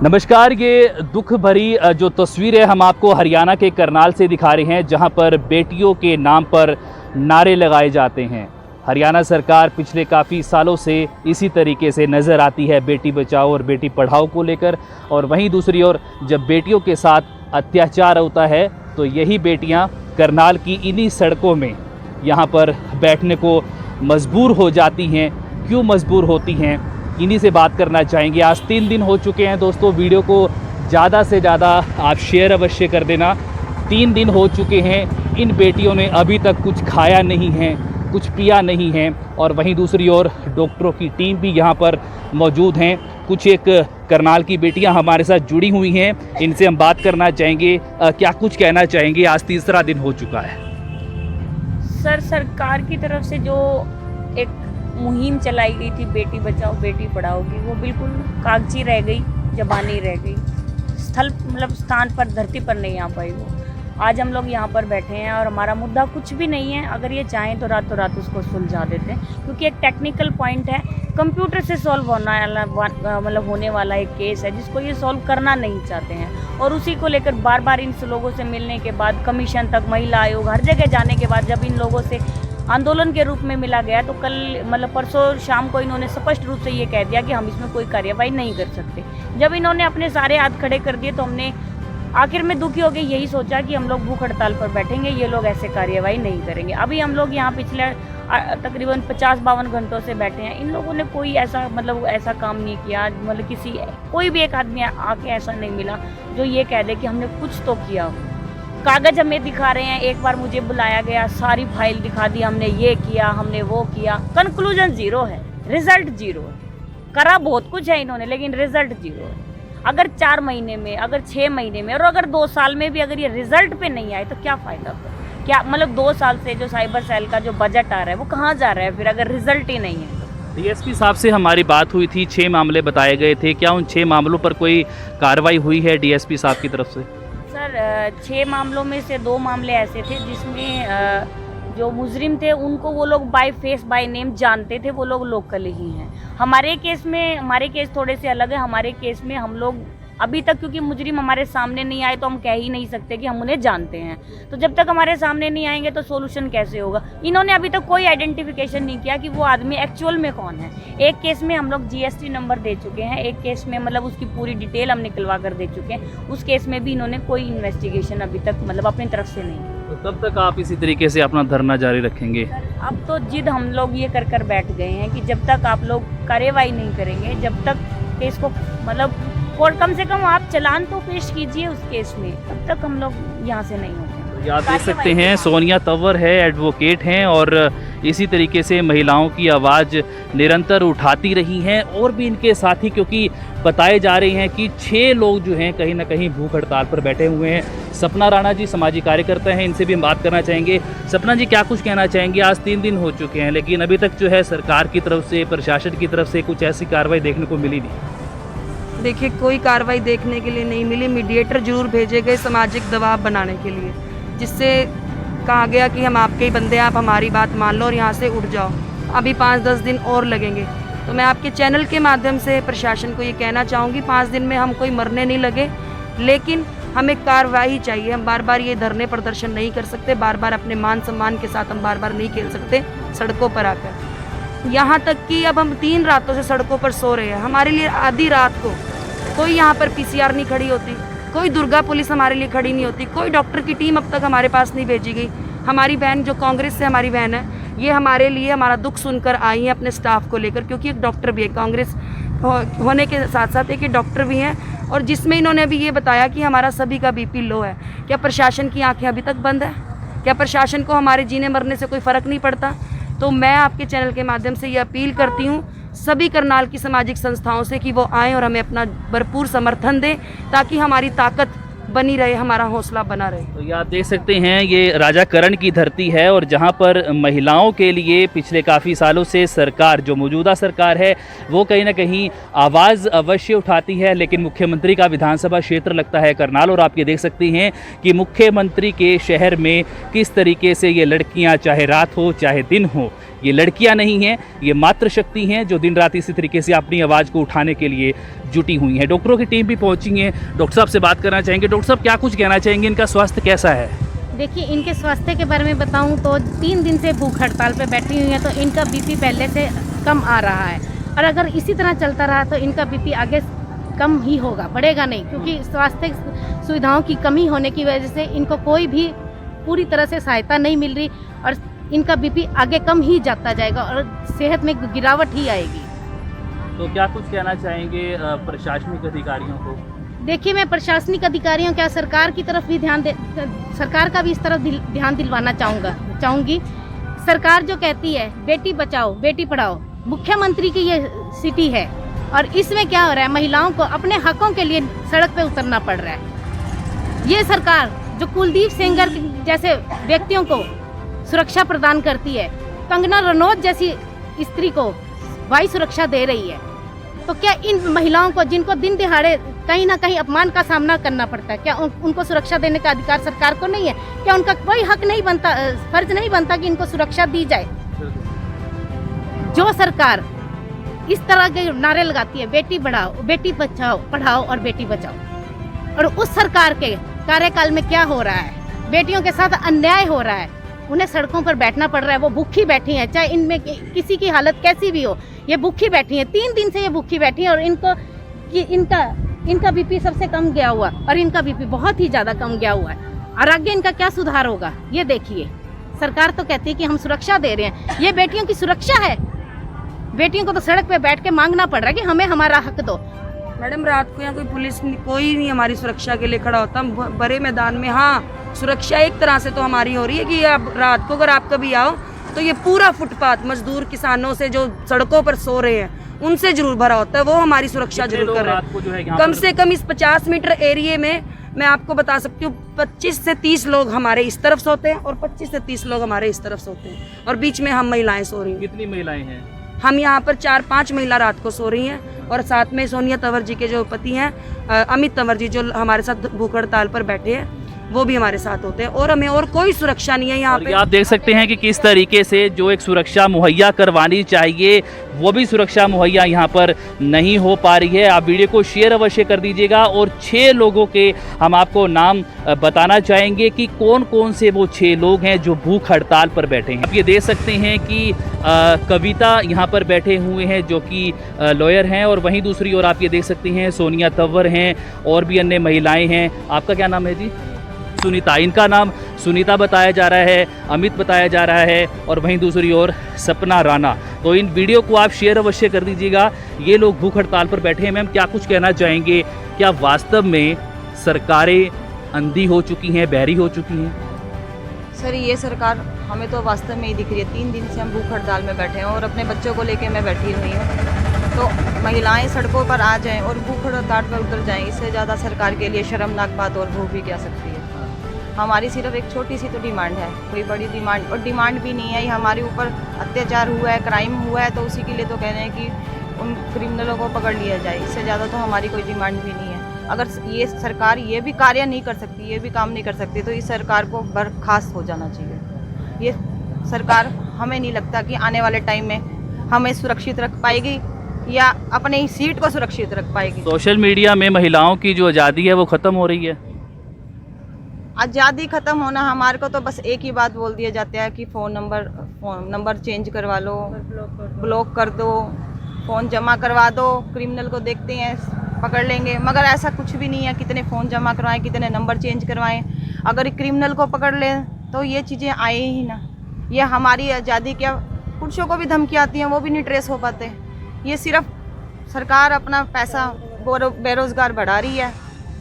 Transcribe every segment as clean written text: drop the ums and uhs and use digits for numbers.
नमस्कार। ये दुख भरी जो तस्वीर है हम आपको हरियाणा के करनाल से दिखा रहे हैं, जहां पर बेटियों के नाम पर नारे लगाए जाते हैं। हरियाणा सरकार पिछले काफ़ी सालों से इसी तरीके से नज़र आती है बेटी बचाओ और बेटी पढ़ाओ को लेकर, और वहीं दूसरी ओर जब बेटियों के साथ अत्याचार होता है तो यही बेटियां करनाल की इन्हीं सड़कों में यहां पर बैठने को मजबूर हो जाती हैं। क्यों मजबूर होती हैं, इन्हीं से बात करना चाहेंगे। आज 3 दिन हो चुके हैं दोस्तों, वीडियो को ज़्यादा से ज़्यादा आप शेयर अवश्य कर देना। 3 दिन हो चुके हैं, इन बेटियों ने अभी तक कुछ खाया नहीं है, कुछ पिया नहीं है, और वहीं दूसरी ओर डॉक्टरों की टीम भी यहाँ पर मौजूद हैं। कुछ एक करनाल की बेटियां हमारे साथ जुड़ी हुई हैं, इनसे हम बात करना चाहेंगे। क्या कुछ कहना चाहेंगे? आज तीसरा दिन हो चुका है। सर, सरकार की तरफ से जो एक मुहिम चलाई गई थी बेटी बचाओ बेटी पढ़ाओ की, वो बिल्कुल कागजी रह गई, ज़बानी रह गई, स्थान पर, धरती पर नहीं आ पाई वो। आज हम लोग यहाँ पर बैठे हैं और हमारा मुद्दा कुछ भी नहीं है। अगर ये चाहें तो रातों रात उसको सुलझा देते हैं, क्योंकि एक टेक्निकल पॉइंट है, कंप्यूटर से सॉल्व होने वाला एक केस है जिसको ये सॉल्व करना नहीं चाहते हैं। और उसी को लेकर बार बार इन लोगों से मिलने के बाद, कमीशन तक, महिला आयोग, हर जगह जाने के बाद जब इन लोगों से आंदोलन के रूप में मिला गया तो कल परसों शाम को इन्होंने स्पष्ट रूप से ये कह दिया कि हम इसमें कोई कार्रवाई नहीं कर सकते। जब इन्होंने अपने सारे हाथ खड़े कर दिए तो हमने आखिर में दुखी हो गए, यही सोचा कि हम लोग भूख हड़ताल पर बैठेंगे, ये लोग ऐसे कार्रवाई नहीं करेंगे। अभी हम लोग यहाँ पिछले तकरीबन 50-52 घंटों से बैठे हैं। इन लोगों ने कोई ऐसा काम नहीं किया, कोई भी एक आदमी आके ऐसा नहीं मिला जो ये कह दे कि हमने कुछ तो किया। कागज हमें दिखा रहे हैं, एक बार मुझे बुलाया गया, सारी फाइल दिखा दी, हमने ये किया, हमने वो किया, कंक्लूजन 0 है, रिजल्ट 0 है। करा बहुत कुछ है इन्होंने, लेकिन रिजल्ट 0 है। अगर 4 महीने में, अगर 6 महीने में, और अगर 2 साल में भी अगर ये रिजल्ट पे नहीं आए तो क्या फ़ायदा? क्या 2 साल से जो साइबर सेल का जो बजट आ रहा है वो कहाँ जा रहा है फिर, अगर रिजल्ट ही नहीं है तो? डीएसपी साहब से हमारी बात हुई थी, 6 मामले बताए गए थे। क्या उन 6 मामलों पर कोई कार्रवाई हुई है डीएसपी साहब की तरफ से? सर, 6 मामलों में से 2 मामले ऐसे थे जिसमें जो मुजरिम थे उनको वो लोग बाय फेस बाय नेम जानते थे, वो लोग लोकल ही हैं। हमारे केस थोड़े से अलग है। हमारे केस में हम लोग अभी तक, क्योंकि मुजरिम हमारे सामने नहीं आए तो हम कह ही नहीं सकते कि हम उन्हें जानते हैं। तो जब तक हमारे सामने नहीं आएंगे तो सोल्यूशन कैसे होगा? इन्होंने अभी तक कोई आइडेंटिफिकेशन नहीं किया कि वो आदमी एक्चुअल में कौन है। एक केस में हम लोग जीएसटी नंबर दे चुके हैं, एक केस में उसकी पूरी डिटेल हम निकलवा कर दे चुके हैं। उस केस में भी इन्होंने कोई इन्वेस्टिगेशन अभी तक अपनी तरफ से नहीं। तो कब तक आप इसी तरीके से अपना धरना जारी रखेंगे? अब तो जिद हम लोग ये कर बैठ गए हैं कि जब तक आप लोग कार्रवाई नहीं करेंगे, जब तक केस को और कम से कम आप चालान तो पेश कीजिए उस केस में, तब तक हम लोग यहाँ से नहीं होते। तो आप देख सकते हैं, सोनिया तंवर है, एडवोकेट हैं, और इसी तरीके से महिलाओं की आवाज़ निरंतर उठाती रही हैं, और भी इनके साथी, क्योंकि बताए जा रहे हैं कि 6 लोग जो हैं कहीं ना कहीं भूख हड़ताल पर बैठे हुए हैं। सपना राणा जी सामाजिक कार्यकर्ता हैं, इनसे भी हम बात करना चाहेंगे। सपना जी, क्या कुछ कहना चाहेंगे? आज 3 दिन हो चुके हैं, लेकिन अभी तक जो है सरकार की तरफ से, प्रशासन की तरफ से कुछ ऐसी कार्रवाई देखने को मिली नहीं। देखिए, कोई कार्रवाई देखने के लिए नहीं मिली। मीडिएटर जरूर भेजे गए सामाजिक दबाव बनाने के लिए, जिससे कहा गया कि हम आपके ही बंदे हैं, आप हमारी बात मान लो और यहाँ से उठ जाओ। अभी 5-10 दिन और लगेंगे। तो मैं आपके चैनल के माध्यम से प्रशासन को ये कहना चाहूँगी, 5 दिन में हम कोई मरने नहीं लगे, लेकिन हमें कार्रवाई चाहिए। हम बार बार ये धरने प्रदर्शन नहीं कर सकते, बार बार अपने मान सम्मान के साथ हम बार बार नहीं खेल सकते सड़कों पर आकर। यहाँ तक कि अब हम 3 रातों से सड़कों पर सो रहे हैं। हमारे लिए आधी रात को कोई यहाँ पर पीसीआर नहीं खड़ी होती, कोई दुर्गा पुलिस हमारे लिए खड़ी नहीं होती, कोई डॉक्टर की टीम अब तक हमारे पास नहीं भेजी गई। हमारी बहन जो कांग्रेस से हमारी बहन है, ये हमारे लिए हमारा दुख सुनकर आई है अपने स्टाफ को लेकर, क्योंकि एक डॉक्टर भी है, कांग्रेस होने के साथ साथ एक डॉक्टर भी हैं, और जिसमें इन्होंने अभी ये बताया कि हमारा सभी का बीपी लो है। क्या प्रशासन की आंखें अभी तक बंद है? क्या प्रशासन को हमारे जीने मरने से कोई फ़र्क नहीं पड़ता? तो मैं आपके चैनल के माध्यम से ये अपील करती हूँ सभी करनाल की सामाजिक संस्थाओं से कि वो आएँ और हमें अपना भरपूर समर्थन दें, ताकि हमारी ताकत बनी रहे, हमारा हौसला बना रहे। तो ये आप देख सकते हैं, ये राजाकरण की धरती है, और जहां पर महिलाओं के लिए पिछले काफ़ी सालों से सरकार, जो मौजूदा सरकार है, वो कहीं ना कहीं आवाज़ अवश्य उठाती है, लेकिन मुख्यमंत्री का विधानसभा क्षेत्र लगता है करनाल, और आप ये देख सकते हैं कि मुख्यमंत्री के शहर में किस तरीके से ये लड़कियां, चाहे रात हो चाहे दिन हो, ये लड़कियां नहीं हैं, ये मातृशक्ति हैं जो दिन रात इसी तरीके से अपनी आवाज़ को उठाने के लिए जुटी हुई हैं। डॉक्टरों की टीम भी पहुंची है, डॉक्टर साहब से बात करना चाहेंगे। डॉक्टर साहब क्या कुछ कहना चाहेंगे, इनका स्वास्थ्य कैसा है? देखिए, इनके स्वास्थ्य के बारे में बताऊं तो 3 दिन से भूख हड़ताल पे बैठी हुई हैं, तो इनका बीपी पहले से कम आ रहा है, और अगर इसी तरह चलता रहा तो इनका बीपी आगे कम ही होगा, बढ़ेगा नहीं, क्योंकि स्वास्थ्य सुविधाओं की कमी होने की वजह से इनको कोई भी पूरी तरह से सहायता नहीं मिल रही, और इनका बीपी आगे कम ही जाता जाएगा और सेहत में गिरावट ही आएगी। तो क्या कुछ कहना चाहेंगे प्रशासनिक अधिकारियों को? देखिए, मैं प्रशासनिक अधिकारियों क्या सरकार की तरफ भी सरकार का भी इस तरफ ध्यान दिलवाना चाहूँगी। सरकार जो कहती है बेटी बचाओ बेटी पढ़ाओ, मुख्यमंत्री की ये सिटी है, और इसमें क्या हो रहा है, महिलाओं को अपने हकों के लिए सड़क पे उतरना पड़ रहा है। ये सरकार जो कुलदीप सेंगर जैसे व्यक्तियों को सुरक्षा प्रदान करती है, कंगना रनौत जैसी स्त्री को वायु सुरक्षा दे रही है, तो क्या इन महिलाओं को जिनको दिन दिहाड़े कहीं ना कहीं अपमान का सामना करना पड़ता है, क्या उनको सुरक्षा देने का अधिकार सरकार को नहीं है? क्या उनका कोई हक नहीं बनता, फर्ज नहीं बनता कि इनको सुरक्षा दी जाए? जो सरकार इस तरह के नारे लगाती है बेटी बढ़ाओ बेटी बचाओ पढ़ाओ और बेटी बचाओ, और उस सरकार के कार्यकाल में क्या हो रहा है, बेटियों के साथ अन्याय हो रहा है, उन्हें सड़कों पर बैठना पड़ रहा है, वो भूखी बैठी हैं, चाहे इनमें किसी की हालत कैसी भी हो, ये भूखी बैठी हैं, 3 दिन से ये भूखी बैठी हैं, और इनका बीपी सबसे कम गया हुआ, और इनका बीपी बहुत ही ज़्यादा कम गया हुआ है, और आगे इनका क्या सुधार होगा ये देखिए। सरकार तो कहती है कि हम सुरक्षा दे रहे हैं, ये बेटियों की सुरक्षा है? बेटियों को तो सड़क पे बैठ के मांगना पड़ रहा है कि हमें हमारा हक दो। मैडम, रात को यहाँ कोई पुलिस कोई नहीं हमारी सुरक्षा के लिए खड़ा होता। बड़े मैदान में हाँ सुरक्षा एक तरह से तो हमारी हो रही है कि अब रात को अगर आप कभी आओ तो ये पूरा फुटपाथ मजदूर किसानों से जो सड़कों पर सो रहे हैं उनसे जरूर भरा होता है, वो हमारी सुरक्षा जरूर कर रहे हैं। कम से कम इस 50 मीटर एरिए में मैं आपको बता सकती हूँ 25 से 30 लोग हमारे इस तरफ सोते हैं और 25 से 30 लोग हमारे इस तरफ सोते हैं, और बीच में हम महिलाएं सो रही हैं। कितनी महिलाएं हैं? हम यहाँ पर 4-5 महिला रात को सो रही हैं, और साथ में सोनिया तंवर जी के जो पति हैं अमित तंवर जी, जो हमारे साथ भूख हड़ताल पर बैठे हैं, वो भी हमारे साथ होते हैं, और हमें और कोई सुरक्षा नहीं है यहाँ पे। आप देख सकते हैं कि किस तरीके से जो एक सुरक्षा मुहैया करवानी चाहिए वो भी सुरक्षा मुहैया यहाँ पर नहीं हो पा रही है। आप वीडियो को शेयर अवश्य कर दीजिएगा, और 6 लोगों के हम आपको नाम बताना चाहेंगे कि कौन कौन से वो 6 लोग हैं जो भूख हड़ताल पर बैठे हैं। आप ये देख सकते हैं कि कविता यहाँ पर बैठे हुए हैं जो कि लॉयर हैं, और वहीं दूसरी ओर आप ये देख सकते हैं सोनिया तंवर हैं, और भी अन्य महिलाएं हैं। आपका क्या नाम है जी? सुनीता। इनका नाम सुनीता बताया जा रहा है, अमित बताया जा रहा है, और वहीं दूसरी ओर सपना राणा। तो इन वीडियो को आप शेयर अवश्य कर दीजिएगा। ये लोग भूख हड़ताल पर बैठे हैं। मैम, क्या कुछ कहना चाहेंगे? क्या वास्तव में सरकारें अंधी हो चुकी हैं, बहरी हो चुकी हैं? सर, ये सरकार हमें तो वास्तव में ही दिख रही है। 3 दिन से हम भूख हड़ताल में बैठे हैं, और अपने बच्चों को लेके मैं बैठी हुई हूँ। तो महिलाएं सड़कों पर आ जाएं और भूख हड़ताल पर उतर जाएं, इससे ज़्यादा सरकार के लिए शर्मनाक बात और हो भी क्या सकती है। हमारी सिर्फ एक छोटी सी तो डिमांड है, कोई बड़ी डिमांड और डिमांड भी नहीं है। ये हमारे ऊपर अत्याचार हुआ है, क्राइम हुआ है, तो उसी के लिए तो कह रहे हैं कि उन क्रिमिनलों को पकड़ लिया जाए। इससे ज़्यादा तो हमारी कोई डिमांड भी नहीं है। अगर ये सरकार ये भी कार्य नहीं कर सकती, ये भी काम नहीं कर सकती, तो इस सरकार को बर्खास्त हो जाना चाहिए। ये सरकार हमें नहीं लगता कि आने वाले टाइम में हमें सुरक्षित रख पाएगी या अपने ही सीट को सुरक्षित रख पाएगी। सोशल मीडिया में महिलाओं की जो आज़ादी है वो ख़त्म हो रही है। आज़ादी ख़त्म होना, हमारे को तो बस एक ही बात बोल दिया जाता है कि फ़ोन नंबर चेंज करवा लो, ब्लॉक कर दो, फ़ोन जमा करवा दो, क्रिमिनल को देखते हैं पकड़ लेंगे। मगर ऐसा कुछ भी नहीं है। कितने फ़ोन जमा करवाएं, कितने नंबर चेंज करवाएं, अगर क्रिमिनल को पकड़ लें तो ये चीज़ें आए ही ना। ये हमारी आज़ादी, क्या पुरुषों को भी धमकी आती हैं, वो भी नहीं ट्रेस हो पाते। ये सिर्फ सरकार अपना पैसा बेरोज़गार बढ़ा रही है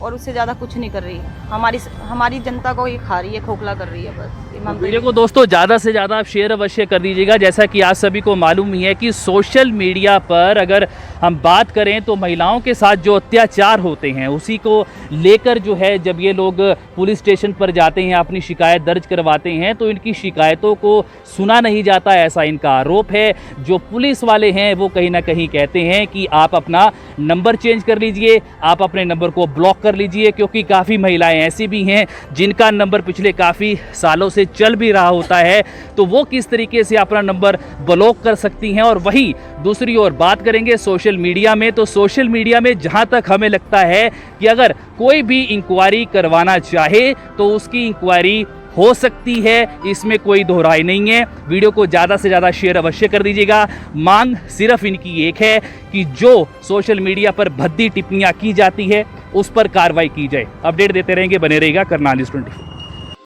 और उससे ज़्यादा कुछ नहीं कर रही। हमारी जनता को ये खा रही है, खोखला कर रही है बस। वीडियो को दोस्तों ज़्यादा से ज़्यादा आप शेयर अवश्य कर दीजिएगा। जैसा कि आप सभी को मालूम ही है कि सोशल मीडिया पर अगर हम बात करें तो महिलाओं के साथ जो अत्याचार होते हैं उसी को लेकर जो है जब ये लोग पुलिस स्टेशन पर जाते हैं, अपनी शिकायत दर्ज करवाते हैं, तो इनकी शिकायतों को सुना नहीं जाता, ऐसा इनका आरोप है। जो पुलिस वाले हैं वो कहीं ना कहीं कहते हैं कि आप अपना नंबर चेंज कर लीजिए, आप अपने नंबर को ब्लॉक कर लीजिए, क्योंकि काफ़ी महिलाएं ऐसी भी हैं जिनका नंबर पिछले काफ़ी सालों से चल भी रहा होता है तो वो किस तरीके से अपना नंबर ब्लॉक कर सकती हैं। और वहीं दूसरी ओर बात करेंगे सोशल मीडिया में, तो सोशल मीडिया में जहां तक हमें लगता है कि अगर कोई भी इंक्वायरी करवाना चाहे तो उसकी इंक्वायरी हो सकती है, इसमें कोई दोहराई नहीं है। वीडियो को ज़्यादा से ज़्यादा शेयर अवश्य कर दीजिएगा। मांग सिर्फ इनकी एक है कि जो सोशल मीडिया पर भद्दी टिप्पणियां की जाती है उस पर कार्रवाई की जाए। अपडेट देते रहेंगे, बने रहेगा करनाल न्यूज़ 24।